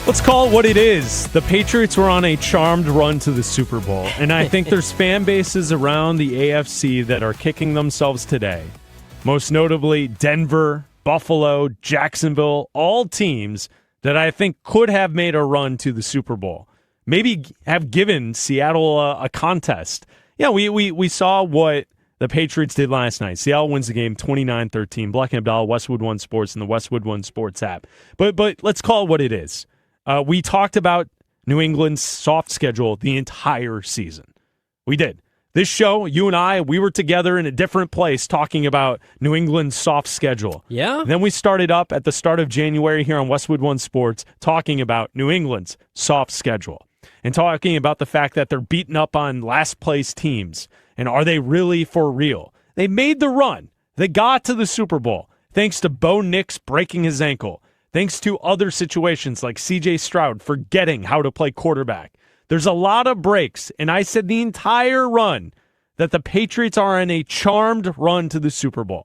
Let's call it what it is. The Patriots were on a charmed run to the Super Bowl, and I think there's fan bases around the AFC that are kicking themselves today. Most notably, Denver, Buffalo, Jacksonville, all teams that I think could have made a run to the Super Bowl. Maybe have given Seattle a contest. Yeah, we saw what the Patriots did last night. Seattle wins the game 29-13. Bleck Abdalla, Westwood One Sports, and the Westwood One Sports app. But let's call it what it is. We talked about New England's soft schedule the entire season. We did. This show, you and I, we were together in a different place talking about New England's soft schedule. Yeah. Then we started up at the start of January here on Westwood One Sports talking about New England's soft schedule and talking about the fact that they're beating up on last place teams. And are they really for real? They made the run. They got to the Super Bowl thanks to Bo Nix breaking his ankle. Thanks to other situations like C.J. Stroud forgetting how to play quarterback. There's a lot of breaks, and I said the entire run that the Patriots are on a charmed run to the Super Bowl.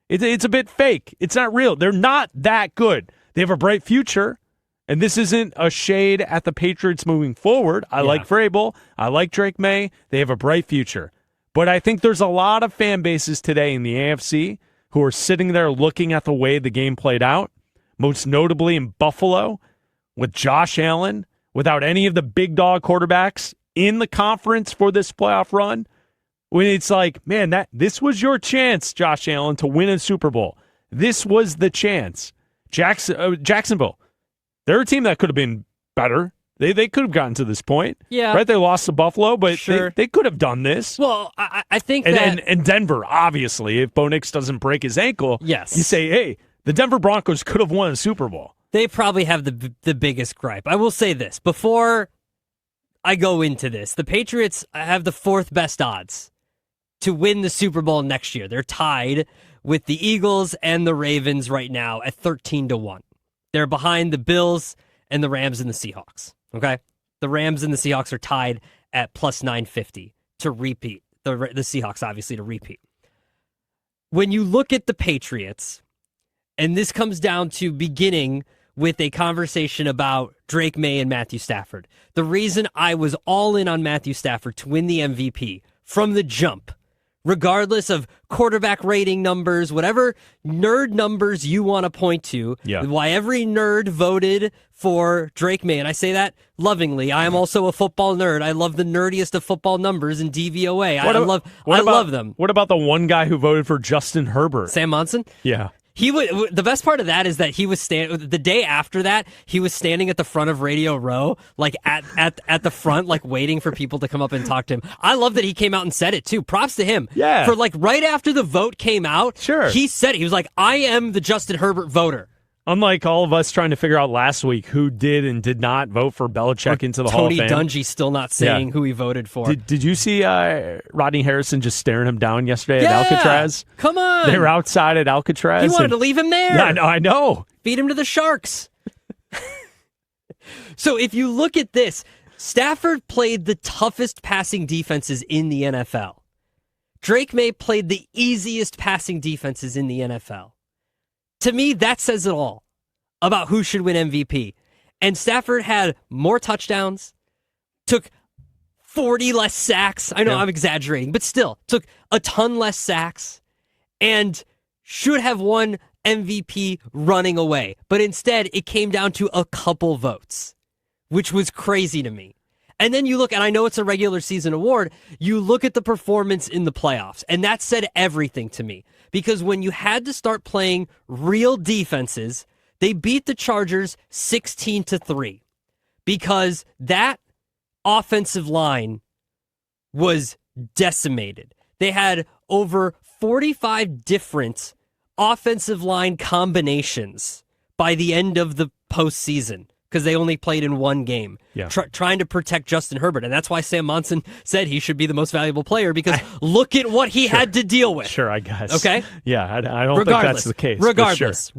It's a bit fake. It's not real. They're not that good. They have a bright future, and this isn't a shade at the Patriots moving forward. I like Vrabel. I like Drake May. They have a bright future. But I think there's a lot of fan bases today in the AFC who are sitting there looking at the way the game played out. Most notably in Buffalo, with Josh Allen, without any of the big dog quarterbacks in the conference for this playoff run. When it's like, man, this was your chance, Josh Allen, to win a Super Bowl. This was the chance. Jacksonville, they're a team that could have been better. They could have gotten to this point. Yeah. Right? They lost to Buffalo, but sure. they could have done this. Well, I think and Denver, obviously, if Bo Nix doesn't break his ankle, yes. You say, hey, the Denver Broncos could have won a Super Bowl. They probably have the biggest gripe. I will say this. Before I go into this, the Patriots have the fourth best odds to win the Super Bowl next year. They're tied with the Eagles and the Ravens right now at 13-1. They're behind the Bills and the Rams and the Seahawks. Okay? The Rams and the Seahawks are tied at plus 950 to repeat. The Seahawks, obviously, to repeat. When you look at the Patriots, and this comes down to beginning with a conversation about Drake May and Matthew Stafford. The reason I was all in on Matthew Stafford to win the MVP from the jump, regardless of quarterback rating numbers, whatever nerd numbers you want to point to, why every nerd voted for Drake May, and I say that lovingly. I am also a football nerd. I love the nerdiest of football numbers in DVOA. I love them. What about the one guy who voted for Justin Herbert? Sam Monson? Yeah. The best part of that is that he was the day after that, he was standing at the front of Radio Row, like at the front, like waiting for people to come up and talk to him. I love that he came out and said it too. Props to him. Yeah. For like right after the vote came out, sure. He said it. He was like, I am the Justin Herbert voter. Unlike all of us trying to figure out last week who did and did not vote for Belichick into the Hall of Fame. Tony Dungy still not saying who he voted for. Did you see Rodney Harrison just staring him down yesterday at Alcatraz? Come on. They were outside at Alcatraz. He wanted to leave him there. Yeah, I know. Feed him to the Sharks. So if you look at this, Stafford played the toughest passing defenses in the NFL. Drake May played the easiest passing defenses in the NFL. To me, that says it all about who should win MVP. And Stafford had more touchdowns, took 40 less sacks. I know I'm exaggerating, but still took a ton less sacks and should have won MVP running away. But instead, it came down to a couple votes, which was crazy to me. And then you look, and I know it's a regular season award, you look at the performance in the playoffs, and that said everything to me. Because when you had to start playing real defenses, they beat the Chargers 16-3. Because that offensive line was decimated. They had over 45 different offensive line combinations by the end of the postseason, because they only played in one game, trying to protect Justin Herbert. And that's why Sam Monson said he should be the most valuable player, because look at what he had to deal with. Sure, I guess. Okay? Yeah, I don't think that's the case. Regardless.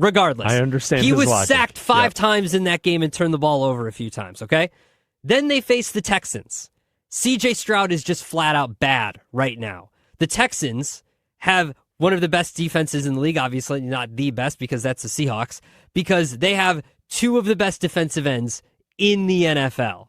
I understand he was logic. sacked 5 times in that game and turned the ball over a few times, okay? Then they face the Texans. C.J. Stroud is just flat out bad right now. The Texans have one of the best defenses in the league, obviously not the best because that's the Seahawks, because they have two of the best defensive ends in the NFL.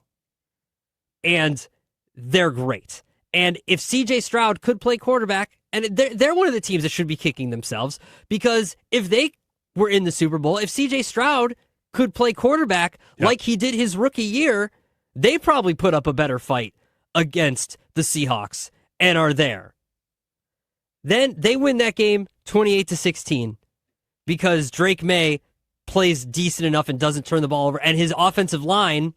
And they're great. And if CJ Stroud could play quarterback, and they're one of the teams that should be kicking themselves, because if they were in the Super Bowl, if CJ Stroud could play quarterback like he did his rookie year, they probably put up a better fight against the Seahawks and are there. Then they win that game 28-16 because Drake May plays decent enough and doesn't turn the ball over, and his offensive line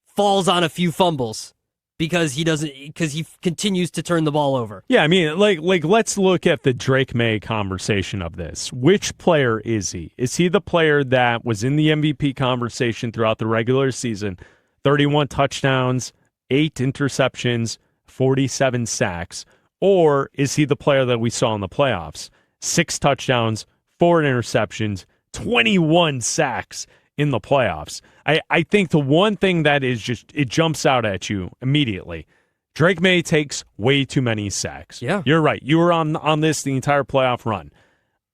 falls on a few fumbles because he continues to turn the ball over. Yeah, I mean, like let's look at the Drake May conversation of this. Which player is he? Is he the player that was in the MVP conversation throughout the regular season? 31 touchdowns, 8 interceptions, 47 sacks. Or is he the player that we saw in the playoffs? 6 touchdowns, 4 interceptions, 21 sacks in the playoffs. I think the one thing that is just, it jumps out at you immediately. Drake May takes way too many sacks. Yeah. You're right. You were on this the entire playoff run.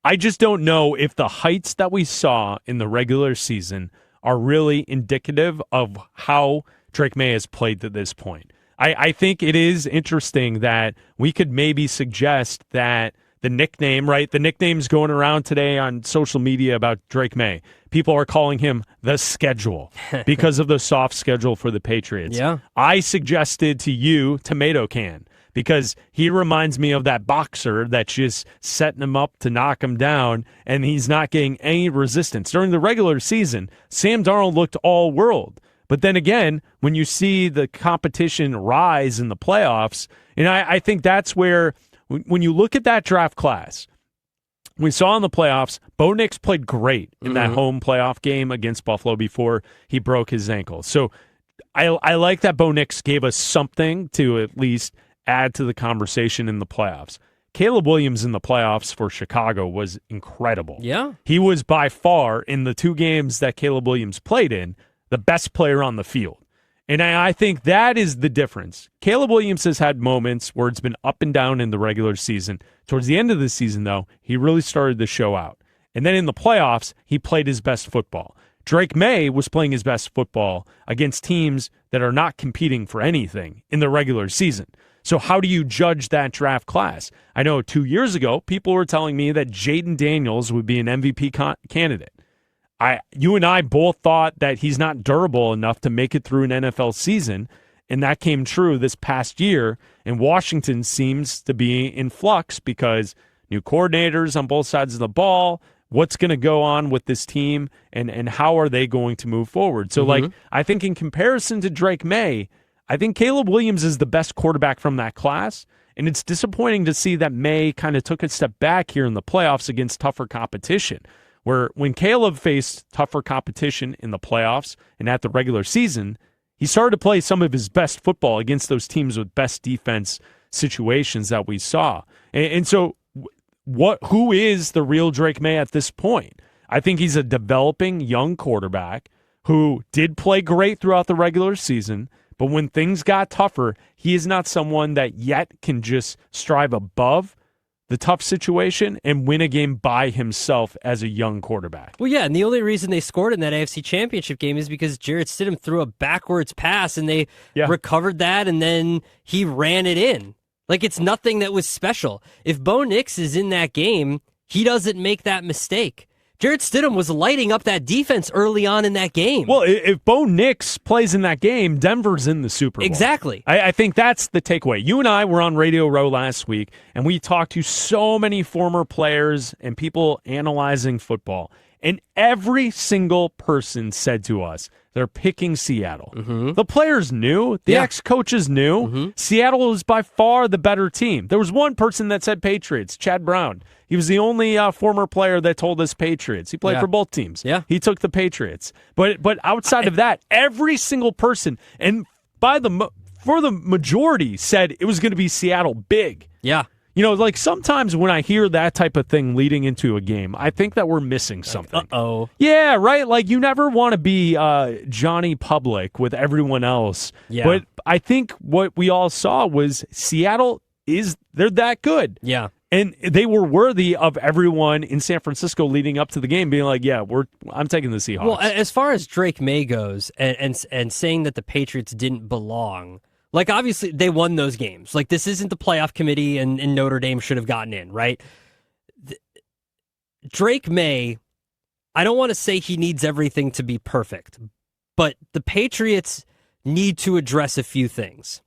I just don't know if the heights that we saw in the regular season are really indicative of how Drake May has played to this point. I think it is interesting that we could maybe suggest that the nickname, right? The nickname's going around today on social media about Drake May. People are calling him the schedule because of the soft schedule for the Patriots. Yeah. I suggested to you Tomato Can because he reminds me of that boxer that's just setting him up to knock him down, and he's not getting any resistance. During the regular season, Sam Darnold looked all world. But then again, when you see the competition rise in the playoffs, and I think that's where, when you look at that draft class, we saw in the playoffs, Bo Nix played great in that home playoff game against Buffalo before he broke his ankle. So I like that Bo Nix gave us something to at least add to the conversation in the playoffs. Caleb Williams in the playoffs for Chicago was incredible. Yeah. He was by far, in the 2 games that Caleb Williams played in, the best player on the field. And I think that is the difference. Caleb Williams has had moments where it's been up and down in the regular season. Towards the end of the season, though, he really started to show out. And then in the playoffs, he played his best football. Drake May was playing his best football against teams that are not competing for anything in the regular season. So how do you judge that draft class? I know 2 years ago, people were telling me that Jaden Daniels would be an MVP candidate. You and I both thought that he's not durable enough to make it through an NFL season, and that came true this past year. And Washington seems to be in flux because new coordinators on both sides of the ball. What's going to go on with this team, and how are they going to move forward? So, I think in comparison to Drake May, I think Caleb Williams is the best quarterback from that class, and it's disappointing to see that May kind of took a step back here in the playoffs against tougher competition. Where when Caleb faced tougher competition in the playoffs and at the regular season, he started to play some of his best football against those teams with best defense situations that we saw. And so who is the real Drake May at this point? I think he's a developing young quarterback who did play great throughout the regular season, but when things got tougher, he is not someone that yet can just strive above the tough situation and win a game by himself as a young quarterback. Well, yeah, and the only reason they scored in that AFC Championship game is because Jarrett Stidham threw a backwards pass, and they recovered that, and then he ran it in. Like, it's nothing that was special. If Bo Nix is in that game, he doesn't make that mistake. Jarrett Stidham was lighting up that defense early on in that game. Well, if Bo Nix plays in that game, Denver's in the Super Bowl. Exactly. I think that's the takeaway. You and I were on Radio Row last week, and we talked to so many former players and people analyzing football, and every single person said to us, they're picking Seattle. The players knew. The ex-coaches knew. Seattle is by far the better team. There was one person that said Patriots, Chad Brown. He was the only former player that told us Patriots. He played for both teams. Yeah. He took the Patriots. But outside of that, every single person, and for the majority, said it was going to be Seattle big. Yeah. You know, like sometimes when I hear that type of thing leading into a game, I think that we're missing something. Uh-oh. Yeah, right? Like you never want to be Johnny Public with everyone else. Yeah. But I think what we all saw was Seattle they're that good. Yeah. And they were worthy of everyone in San Francisco leading up to the game being like, yeah, I'm taking the Seahawks. Well, as far as Drake May goes and saying that the Patriots didn't belong, like obviously they won those games. Like this isn't the playoff committee and Notre Dame should have gotten in, right? Drake May, I don't want to say he needs everything to be perfect, but the Patriots need to address a few things.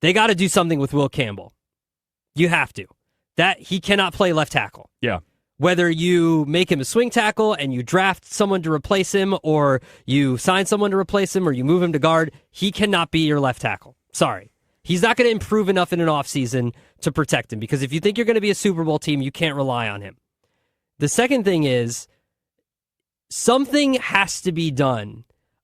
They got to do something with Will Campbell. You have to. That he cannot play left tackle. Yeah. Whether you make him a swing tackle and you draft someone to replace him, or you sign someone to replace him, or you move him to guard, he cannot be your left tackle. Sorry. He's not going to improve enough in an offseason to protect him, because if you think you're going to be a Super Bowl team, you can't rely on him. The second thing is, something has to be done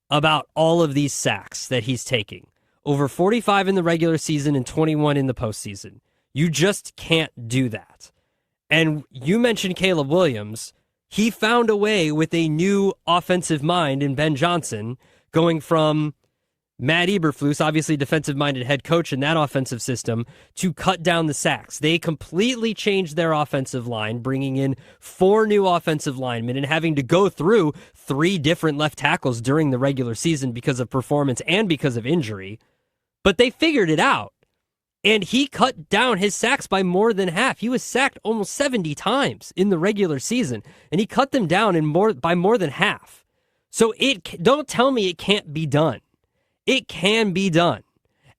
about all of these sacks that he's taking. Over 45 in the regular season and 21 in the postseason. You just can't do that. And you mentioned Caleb Williams. He found a way with a new offensive mind in Ben Johnson, going from Matt Eberflus, obviously defensive-minded head coach in that offensive system, to cut down the sacks. They completely changed their offensive line, bringing in 4 new offensive linemen and having to go through 3 different left tackles during the regular season because of performance and because of injury. But they figured it out. And he cut down his sacks by more than half. He was sacked almost 70 times in the regular season, and he cut them down by more than half. So don't tell me it can't be done. It can be done.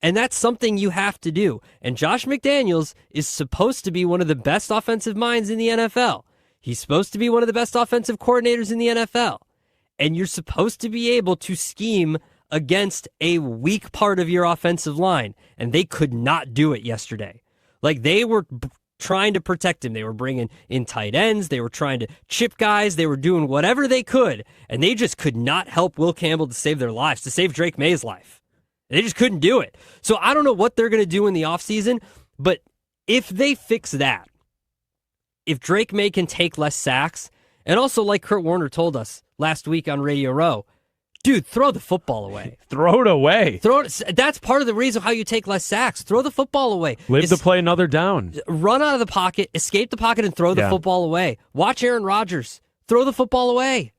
And that's something you have to do. And Josh McDaniels is supposed to be one of the best offensive minds in the NFL. He's supposed to be one of the best offensive coordinators in the NFL. And you're supposed to be able to scheme against a weak part of your offensive line, and they could not do it yesterday. Like, they were trying to protect him. They were bringing in tight ends. They were trying to chip guys. They were doing whatever they could, and they just could not help Will Campbell to save their lives, to save Drake May's life. They just couldn't do it. So I don't know what they're going to do in the offseason, but if they fix that, if Drake May can take less sacks, and also like Kurt Warner told us last week on Radio Row, dude, throw the football away. Throw it away. That's part of the reason how you take less sacks. Throw the football away. Live to play another down. Run out of the pocket, escape the pocket, and throw the football away. Watch Aaron Rodgers. Throw the football away.